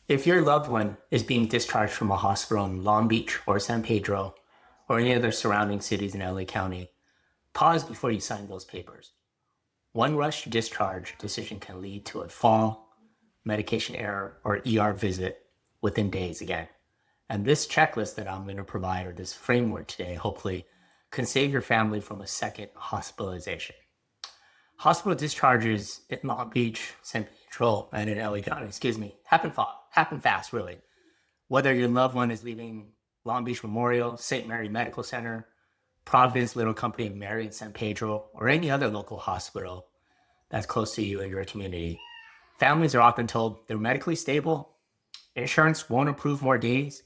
If your loved one is being discharged from a hospital in Long Beach or San Pedro or any other surrounding cities in LA County, pause before you sign those papers. One rush discharge decision can lead to a fall, medication error, or ER visit within days again. And this checklist that I'm going to provide, or this framework today, hopefully can save your family from a second hospitalization. Hospital discharges in Long Beach, San Pedro, and in LA County, happen fast, really. Whether your loved one is leaving Long Beach Memorial, St. Mary Medical Center, Providence Little Company of Mary in San Pedro, or any other local hospital that's close to you in your community, families are often told they're medically stable, insurance won't approve more days,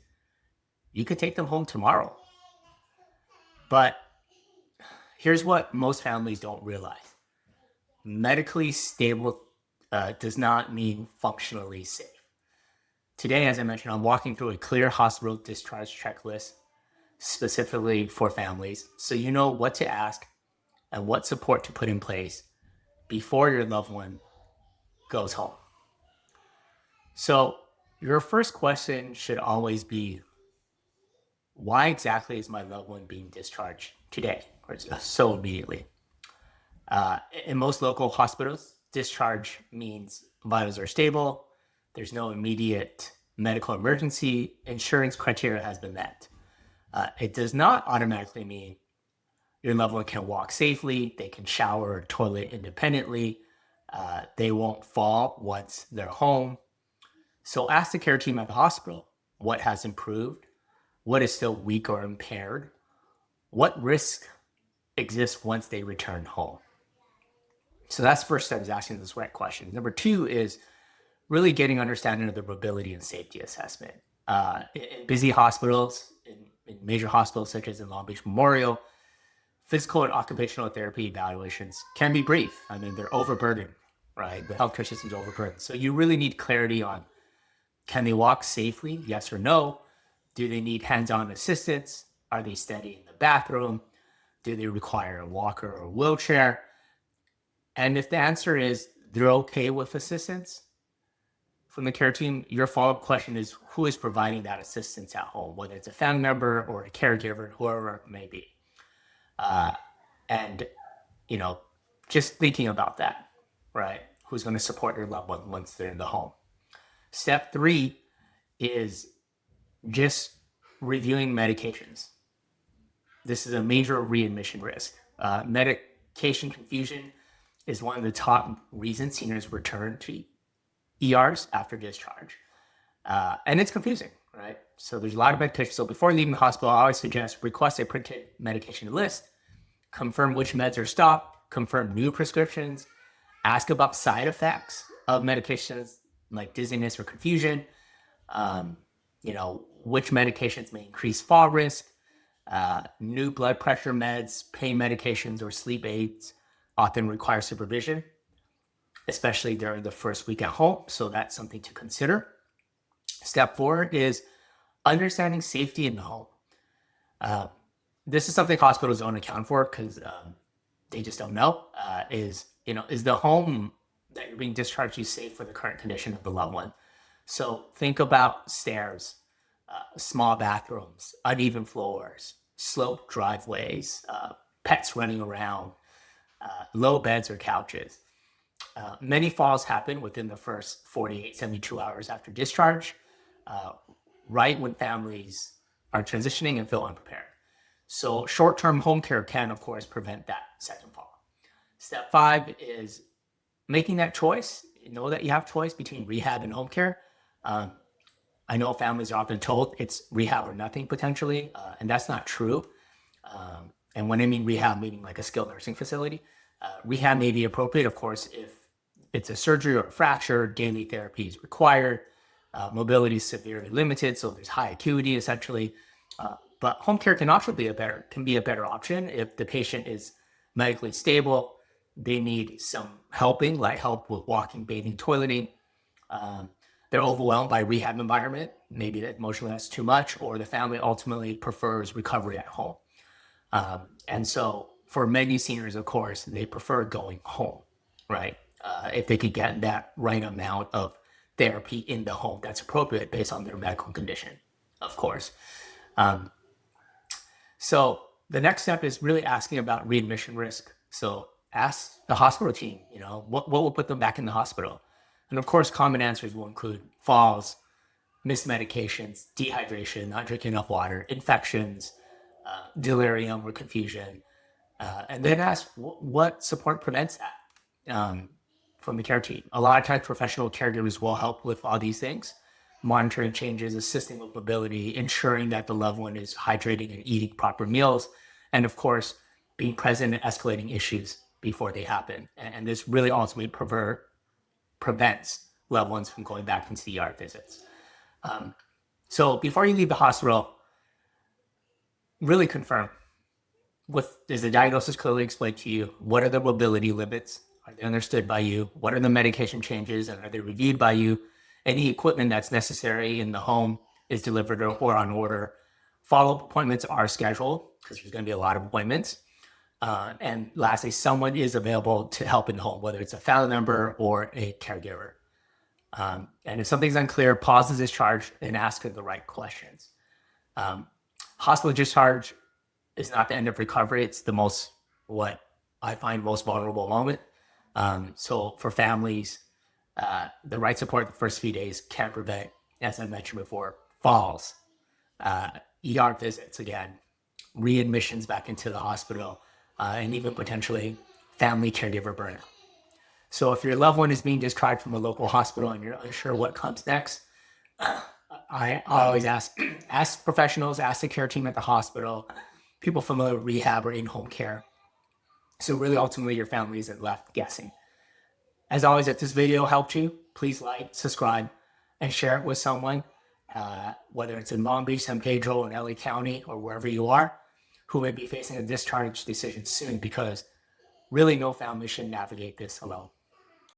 you could take them home tomorrow. But here's what most families don't realize: medically stable does not mean functionally safe. Today, as I mentioned, I'm walking through a clear hospital discharge checklist specifically for families so you know what to ask and what support to put in place before your loved one goes home. So, your first question should always be, why exactly is my loved one being discharged today or so immediately? In most local hospitals, discharge means vitals are stable, there's no immediate medical emergency, insurance criteria has been met. It does not automatically mean your loved one can walk safely, they can shower or toilet independently, they won't fall once they're home. So ask the care team at the hospital what has improved, what is still weak or impaired, what risk exists once they return home. So that's the first step, is asking those right questions. Number two is really getting understanding of the mobility and safety assessment. In busy hospitals, in major hospitals such as in Long Beach Memorial, physical and occupational therapy evaluations can be brief. I mean, they're overburdened, right? The healthcare system's overburdened. So you really need clarity on, can they walk safely? Yes or no? Do they need hands-on assistance? Are they steady in the bathroom? Do they require a walker or a wheelchair? And if the answer is they're okay with assistance from the care team, your follow-up question is, who is providing that assistance at home, whether it's a family member or a caregiver, whoever it may be. And, you know, just thinking about that, right? Who's going to support your loved one once they're in the home. Step three is just reviewing medications. This is a major readmission risk. Medication confusion is one of the top reasons seniors return to ERs after discharge. And it's confusing, right? So there's a lot of medications. So before leaving the hospital, I always suggest request a printed medication list, confirm which meds are stopped, confirm new prescriptions, ask about side effects of medications like dizziness or confusion, which medications may increase fall risk, new blood pressure meds, pain medications, or sleep aids often require supervision, especially during the first week at home. So that's something to consider. Step four is understanding safety in the home. This is something hospitals don't account for because they just don't know. Is the home that you're being discharged to safe for the current condition of the loved one? So think about stairs, small bathrooms, uneven floors, sloped driveways, pets running around, low beds or couches. Many falls happen within the first 48, 72 hours after discharge, right when families are transitioning and feel unprepared. So short-term home care can, of course, prevent that second fall. Step five is making that choice. Know that you have choice between rehab and home care. I know families are often told it's rehab or nothing potentially, and that's not true. And when I mean rehab, meaning like a skilled nursing facility, rehab may be appropriate, of course, if it's a surgery or a fracture, daily therapy is required, mobility is severely limited, so there's high acuity essentially. But home care can also be a better option if the patient is medically stable, they need some helping, like help with walking, bathing, toileting. They're overwhelmed by rehab environment. Maybe that emotionally that's too much, or the family ultimately prefers recovery at home. And so for many seniors, of course, they prefer going home, right? If they could get that right amount of therapy in the home that's appropriate based on their medical condition, of course. Um, so the next step is really asking about readmission risk. So ask the hospital team, what will put them back in the hospital? And of course, common answers will include falls, missed medications, dehydration, not drinking enough water, infections, delirium or confusion. And then ask what support prevents that from the care team. A lot of times, professional caregivers will help with all these things, monitoring changes, assisting with mobility, ensuring that the loved one is hydrating and eating proper meals, and of course, being present and escalating issues before they happen. And this really ultimately prevents loved ones from going back into the ER visits. So before you leave the hospital, really confirm is the diagnosis clearly explained to you? What are the mobility limits? Are they understood by you? What are the medication changes, and are they reviewed by you? Any equipment that's necessary in the home is delivered or on order. Follow-up appointments are scheduled because there's going to be a lot of appointments. And lastly, someone is available to help in the home, whether it's a family member or a caregiver. And if something's unclear, pause the discharge and ask the right questions. Hospital discharge is not the end of recovery. It's what I find most vulnerable moment. So for families, the right support the first few days can prevent, as I mentioned before, falls, ER visits again, readmissions back into the hospital, and even potentially family caregiver burnout. So if your loved one is being discharged from a local hospital and you're unsure what comes next, I always ask professionals, ask the care team at the hospital, people familiar with rehab or in-home care. So really, ultimately, your family isn't left guessing. As always, if this video helped you, please like, subscribe, and share it with someone, whether it's in Long Beach, San Pedro, in LA County, or wherever you are, who may be facing a discharge decision soon, because really no family should navigate this alone.